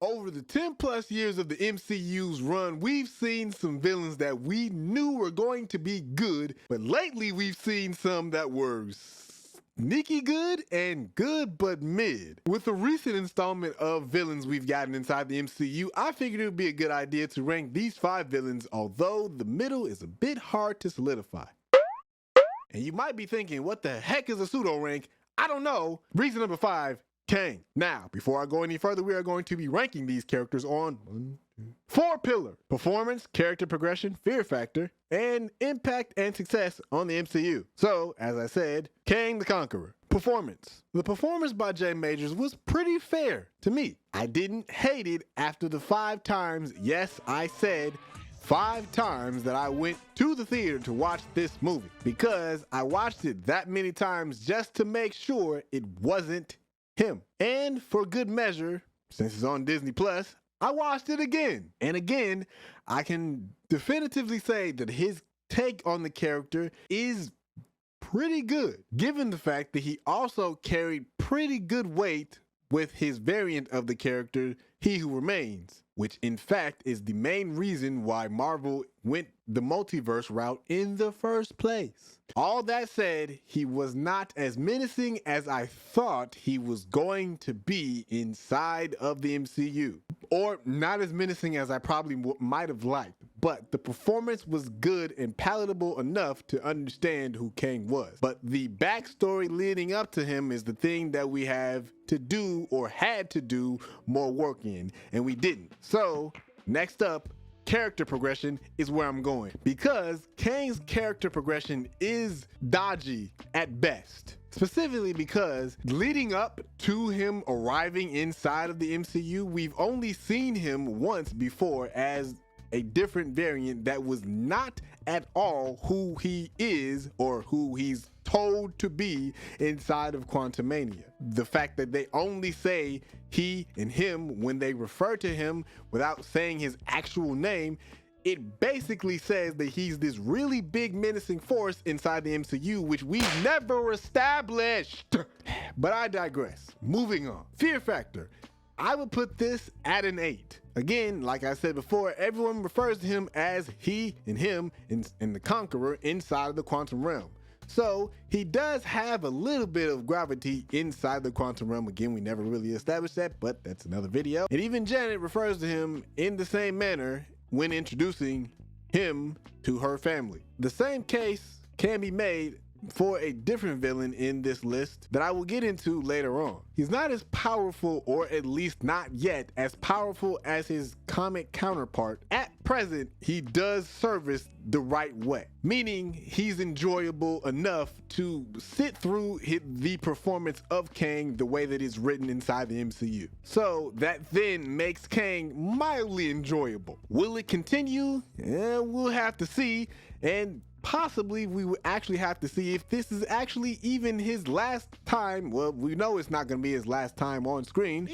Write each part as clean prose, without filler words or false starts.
Over the 10 plus years of the MCU's run, we've seen some villains that we knew were going to be good, but lately we've seen some that were sneaky good and good but mid. With the recent installment of villains we've gotten inside the MCU, I figured it would be a good idea to rank these 5 villains, although the middle is a bit hard to solidify. And you might be thinking, what the heck is a pseudo rank? I don't know. Reason number 5, Kang. Now, before I go any further, we are going to be ranking these characters on 4 pillars: performance, character progression, fear factor, and impact and success on the MCU. So, as I said, Kang the Conqueror. Performance. The performance by J. Majors was pretty fair to me. I didn't hate it after the 5 times, yes, I said 5 times that I went to the theater to watch this movie, because I watched it that many times just to make sure it wasn't him. And for good measure, since it's on Disney Plus, I watched it again. And again, I can definitively say that his take on the character is pretty good, given the fact that he also carried pretty good weight with his variant of the character, He Who Remains, which in fact is the main reason why Marvel went the multiverse route in the first place. All that said, he was not as menacing as I thought he was going to be inside of the MCU. Or not as menacing as I probably might have liked, but the performance was good and palatable enough to understand who Kang was. But the backstory leading up to him is the thing that we have to do, or had to do, more work in, and we didn't. So, next up, character progression is where I'm going, because Kang's character progression is dodgy at best. Specifically because leading up to him arriving inside of the MCU, we've only seen him once before as a different variant that was not at all who he is or who he's told to be inside of Quantumania. The fact that they only say he and him when they refer to him without saying his actual name, it basically says that he's this really big menacing force inside the MCU, which we've never established. But I digress. Moving on. Fear factor. I would put this at an 8. Again, like I said before, everyone refers to him as he and him and the Conqueror inside of the quantum realm. So he does have a little bit of gravity inside the quantum realm. Again, we never really established that, but that's another video. And even Janet refers to him in the same manner when introducing him to her family. The same case can be made for a different villain in this list that I will get into later on. He's not as powerful, or at least not yet as powerful as his comic counterpart. At present, he does service the right way, meaning he's enjoyable enough to sit through the performance of Kang the way that is written inside the MCU. So that then makes Kang mildly enjoyable. Will it continue? We'll have to see, and possibly we would actually have to see if this is actually even his last time. Well, we know it's not going to be his last time on screen,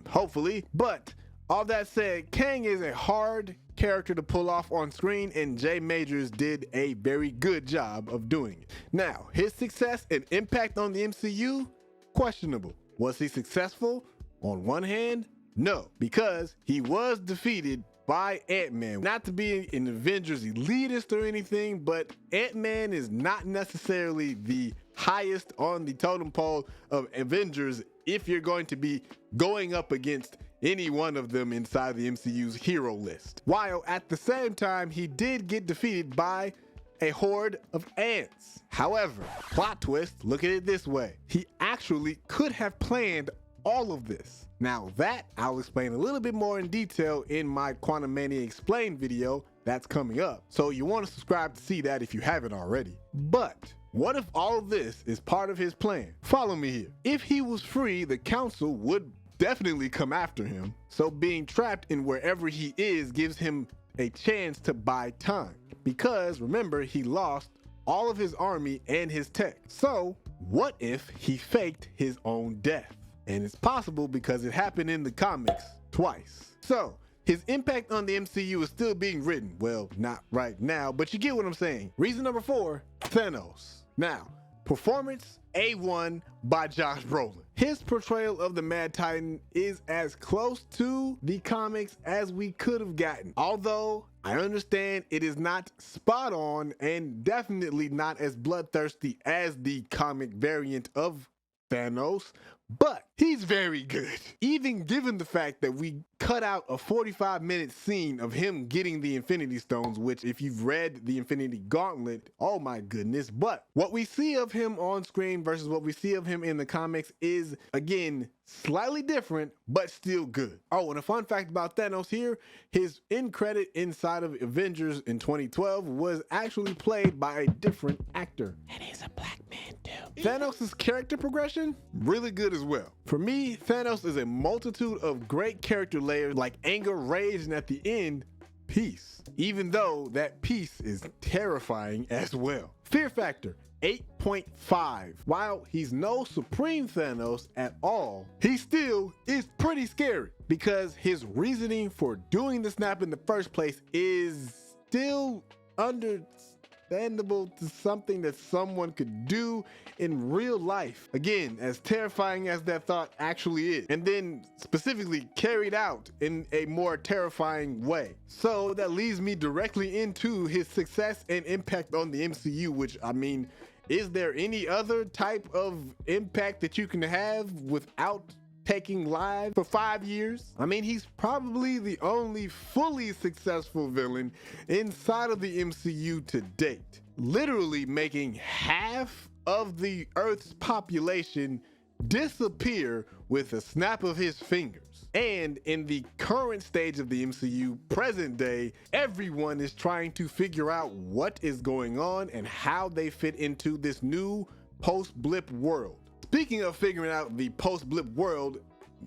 hopefully. But all that said, Kang is a hard character to pull off on screen, and J. Majors did a very good job of doing it. Now, his success and impact on the MCU, questionable. Was he successful? On one hand, no, because he was defeated by Ant-Man. Not to be an Avengers elitist or anything, but Ant-Man is not necessarily the highest on the totem pole of Avengers if you're going to be going up against any one of them inside the MCU's hero list. While at the same time, he did get defeated by a horde of ants. However, plot twist, look at it this way. He actually could have planned all of this. Now that I'll explain a little bit more in detail in my Quantumania Explained video that's coming up. So you want to subscribe to see that if you haven't already. But what if all of this is part of his plan? Follow me here. If he was free, the council would definitely come after him. So being trapped in wherever he is gives him a chance to buy time. Because remember, he lost all of his army and his tech. So what if he faked his own death? And it's possible because it happened in the comics twice. So his impact on the MCU is still being written. Well, not right now, but you get what I'm saying. Reason number 4, Thanos. Now, performance A1 by Josh Brolin. his portrayal of the Mad Titan is as close to the comics as we could have gotten. Although I understand it is not spot on and definitely not as bloodthirsty as the comic variant of Thanos, but he's very good. Even given the fact that we cut out a 45-minute scene of him getting the Infinity Stones, which if you've read the Infinity Gauntlet, oh my goodness. But what we see of him on screen versus what we see of him in the comics is, again, slightly different, but still good. Oh, and a fun fact about Thanos here, his end credit inside of Avengers in 2012 was actually played by a different actor. And he's a black man too. Thanos' character progression, really good as well. For me, Thanos is a multitude of great character layers like anger, rage, and at the end, peace. Even though that peace is terrifying as well. Fear factor, 8.5. While he's no Supreme Thanos at all, he still is pretty scary because his reasoning for doing the snap in the first place is still understandable to something that someone could do in real life. Again, as terrifying as that thought actually is, and then specifically carried out in a more terrifying way. So that leads me directly into his success and impact on the MCU, which, I mean, is there any other type of impact that you can have without taking lives for 5 years? I mean, he's probably the only fully successful villain inside of the MCU to date, literally making half of the Earth's population disappear with a snap of his fingers. And in the current stage of the MCU, present day, everyone is trying to figure out what is going on and how they fit into this new post-blip world. Speaking of figuring out the post-blip world,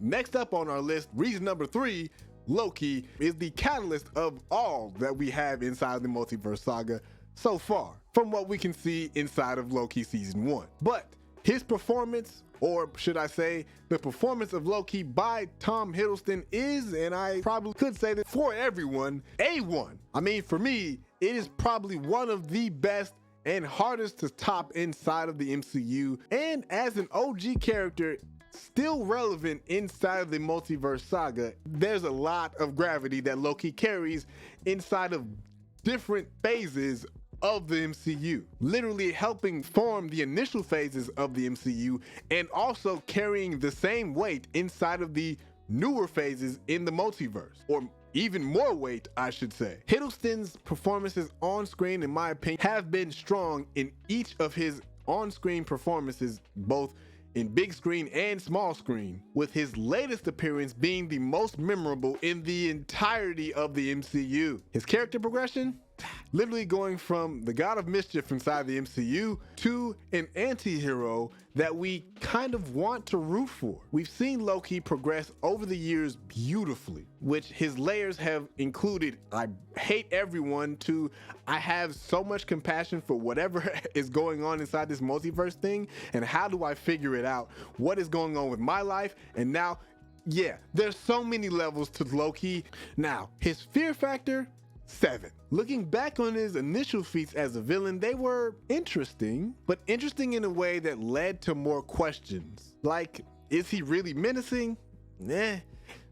next up on our list, reason number 3, Loki is the catalyst of all that we have inside the multiverse saga so far, from what we can see inside of Loki season 1. But his performance, or should I say, the performance of Loki by Tom Hiddleston is, and I probably could say that for everyone, A1. I mean, for me, it is probably one of the best and hardest to top inside of the MCU, and as an OG character, still relevant inside of the multiverse saga. There's a lot of gravity that Loki carries inside of different phases of the MCU, literally helping form the initial phases of the MCU and also carrying the same weight inside of the newer phases in the multiverse, or even more weight, I should say. Hiddleston's performances on screen, in my opinion, have been strong in each of his on-screen performances, both in big screen and small screen, with his latest appearance being the most memorable in the entirety of the MCU. His character progression, literally going from the god of mischief inside the MCU to an anti-hero that we kind of want to root for. We've seen Loki progress over the years beautifully, which his layers have included I hate everyone to I have so much compassion for whatever is going on inside this multiverse thing, and how do I figure it out? What is going on with my life? And now, yeah, there's so many levels to Loki. Now, his fear factor, 7. Looking back on his initial feats as a villain, they were interesting, but interesting in a way that led to more questions. Like, is he really menacing? Nah.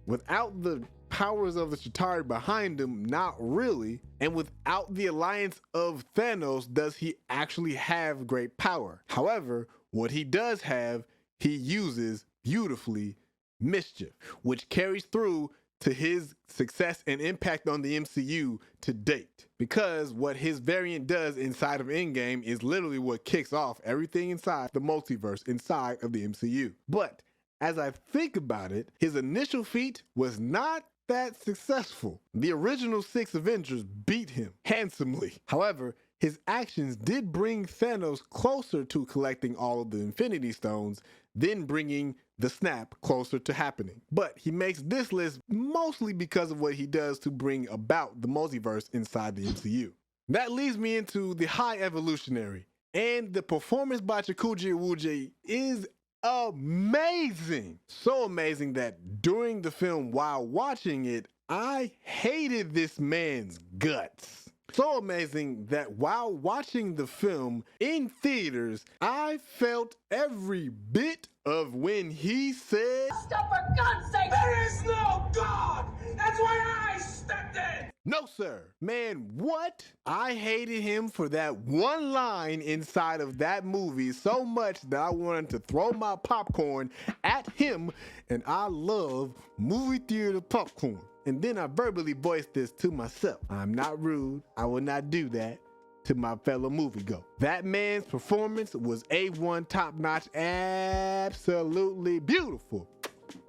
Without the powers of the Chitauri behind him, not really. And without the alliance of Thanos, does he actually have great power? However, what he does have, he uses beautifully: mischief, which carries through to his success and impact on the MCU to date. Because what his variant does inside of Endgame is literally what kicks off everything inside the multiverse inside of the MCU. But as I think about it, his initial feat was not that successful. The original 6 Avengers beat him handsomely. However, his actions did bring Thanos closer to collecting all of the Infinity Stones, then bringing the snap closer to happening. But he makes this list mostly because of what he does to bring about the multiverse inside the MCU. That leads me into the High Evolutionary, and the performance by Chikuji Iwuji is amazing. So amazing that during the film, while watching it, I hated this man's guts. So amazing that while watching the film in theaters, I felt every bit of when he said, "Stop, for God's sake! There is no God! That's why I stepped in!" No, sir. Man, what? I hated him for that one line inside of that movie so much that I wanted to throw my popcorn at him, and I love movie theater popcorn. And then I verbally voiced this to myself. I'm not rude. I will not do that to my fellow moviegoer. That man's performance was A1 top-notch, absolutely beautiful.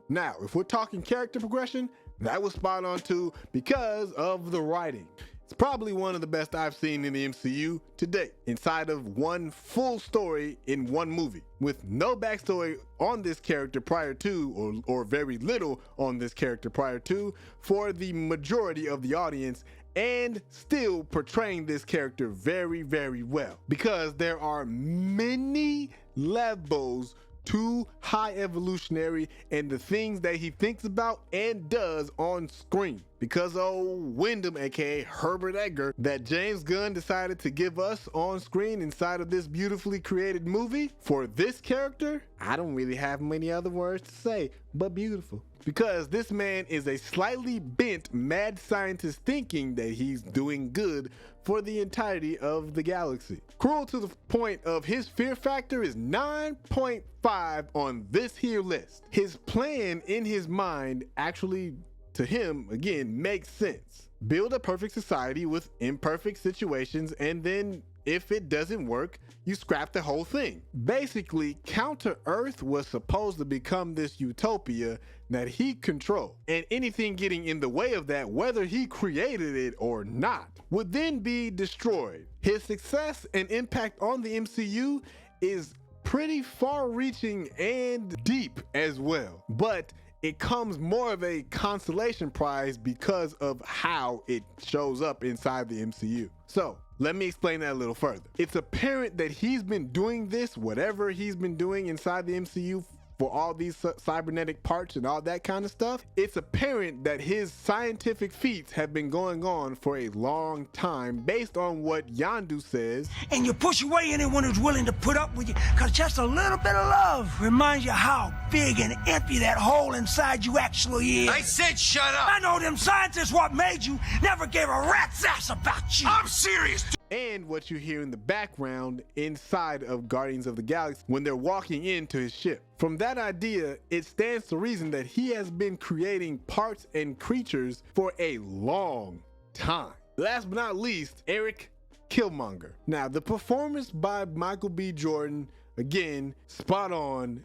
Now, if we're talking character progression, that was spot on too because of the writing. It's probably one of the best I've seen in the MCU to date, inside of one full story in one movie, with no backstory on this character prior to, or very little on this character prior to, for the majority of the audience, and still portraying this character very, very well. Because there are many levels to High Evolutionary and the things that he thinks about and does on screen. Because old Wyndham, aka Herbert Edgar, that James Gunn decided to give us on screen inside of this beautifully created movie for this character, I don't really have many other words to say but beautiful. Because this man is a slightly bent mad scientist thinking that he's doing good for the entirety of the galaxy. Cruel to the point of his fear factor is 9.5 on this here list. His plan in his mind actually, to him, again, makes sense. Build a perfect society with imperfect situations, and then if it doesn't work, you scrap the whole thing. Basically, Counter Earth was supposed to become this utopia that he controlled, and anything getting in the way of that, whether he created it or not, would then be destroyed. His success and impact on the MCU is pretty far-reaching and deep as well, but it comes more of a consolation prize because of how it shows up inside the MCU. So let me explain that a little further. It's apparent that he's been doing this, whatever he's been doing inside the MCU for all these cybernetic parts and all that kind of stuff. It's apparent that his scientific feats have been going on for a long time based on what Yondu says. And you push away anyone who's willing to put up with you, because just a little bit of love reminds you how big and empty that hole inside you actually is. I said shut up! I know them scientists what made you never gave a rat's ass about you. I'm serious! And what you hear in the background inside of Guardians of the Galaxy when they're walking into his ship. From that idea, it stands to reason that he has been creating parts and creatures for a long time. Last but not least, Eric Killmonger. Now, the performance by Michael B. Jordan, again, spot on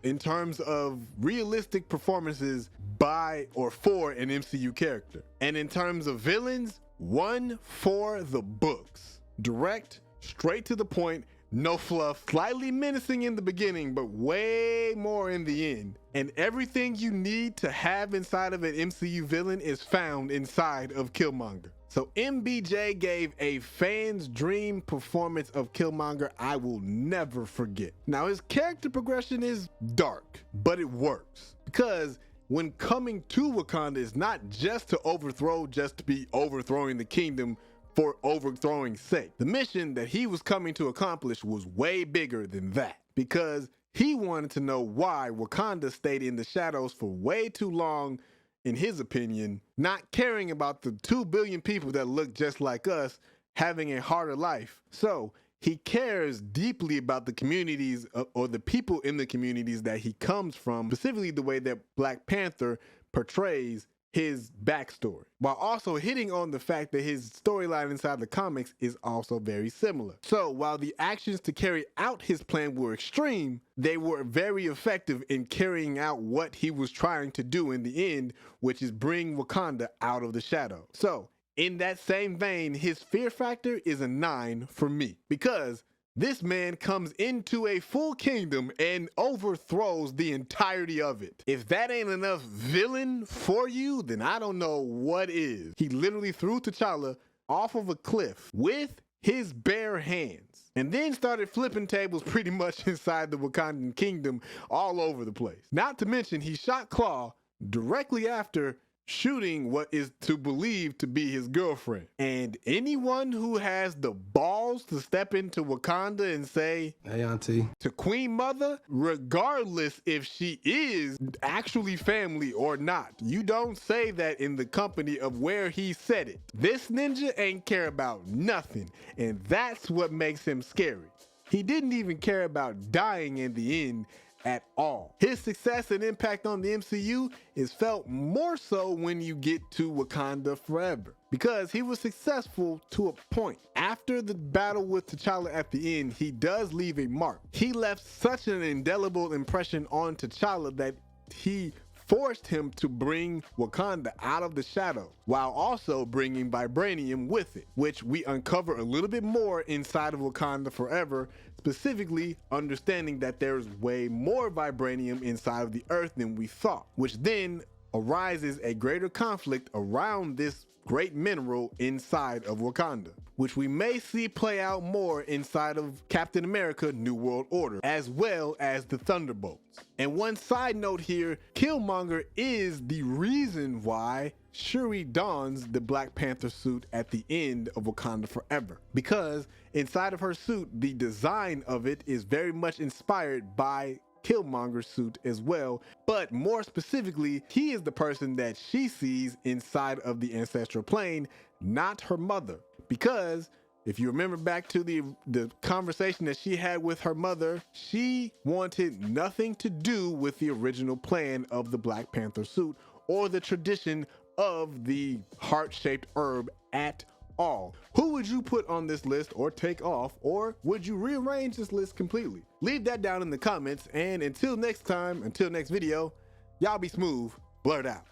in terms of realistic performances by or for an MCU character. And in terms of villains, one for the books. Direct, straight to the point, no fluff, slightly menacing in the beginning, but way more in the end. And everything you need to have inside of an MCU villain is found inside of Killmonger. So MBJ gave a fan's dream performance of Killmonger I will never forget. Now his character progression is dark, but it works. Because when coming to Wakanda is not just to overthrow, just to be overthrowing the kingdom for overthrowing's sake. The mission that he was coming to accomplish was way bigger than that, because he wanted to know why Wakanda stayed in the shadows for way too long, in his opinion, not caring about the 2 billion people that look just like us having a harder life. So he cares deeply about the communities or the people in the communities that he comes from, specifically the way that Black Panther portrays his backstory, while also hitting on the fact that his storyline inside the comics is also very similar. So while the actions to carry out his plan were extreme, they were very effective in carrying out what he was trying to do in the end, which is bring Wakanda out of the shadow. So in that same vein, his fear factor is a 9 for me, because this man comes into a full kingdom and overthrows the entirety of it. If that ain't enough villain for you, then I don't know what is. He literally threw T'Challa off of a cliff with his bare hands, and then started flipping tables pretty much inside the Wakandan kingdom all over the place. Not to mention he shot Claw directly after shooting what is to believe to be his girlfriend. And anyone who has the balls to step into Wakanda and say, "Hey, auntie," to Queen Mother, regardless if she is actually family or not, you don't say that in the company of where he said it. This ninja ain't care about nothing, and that's what makes him scary. He didn't even care about dying in the end at all. His success and impact on the MCU is felt more so when you get to Wakanda Forever, because he was successful to a point. After the battle with T'Challa at the end, he does leave a mark. He left such an indelible impression on T'Challa that he forced him to bring Wakanda out of the shadows, while also bringing vibranium with it, which we uncover a little bit more inside of Wakanda Forever, specifically understanding that there's way more vibranium inside of the earth than we thought, which then arises a greater conflict around this great mineral inside of Wakanda, which we may see play out more inside of Captain America New World Order, as well as the Thunderbolts. And one side note here, Killmonger is the reason why Shuri dons the Black Panther suit at the end of Wakanda Forever, because inside of her suit, the design of it is very much inspired by Killmonger's suit as well, but more specifically, he is the person that she sees inside of the ancestral plane, not her mother. Because if you remember back to the conversation that she had with her mother, she wanted nothing to do with the original plan of the Black Panther suit or the tradition of the heart-shaped herb at all. Who would you put on this list or take off, or would you rearrange this list completely? Leave that down in the comments, and until next time, until next video, y'all be smooth, blurred out.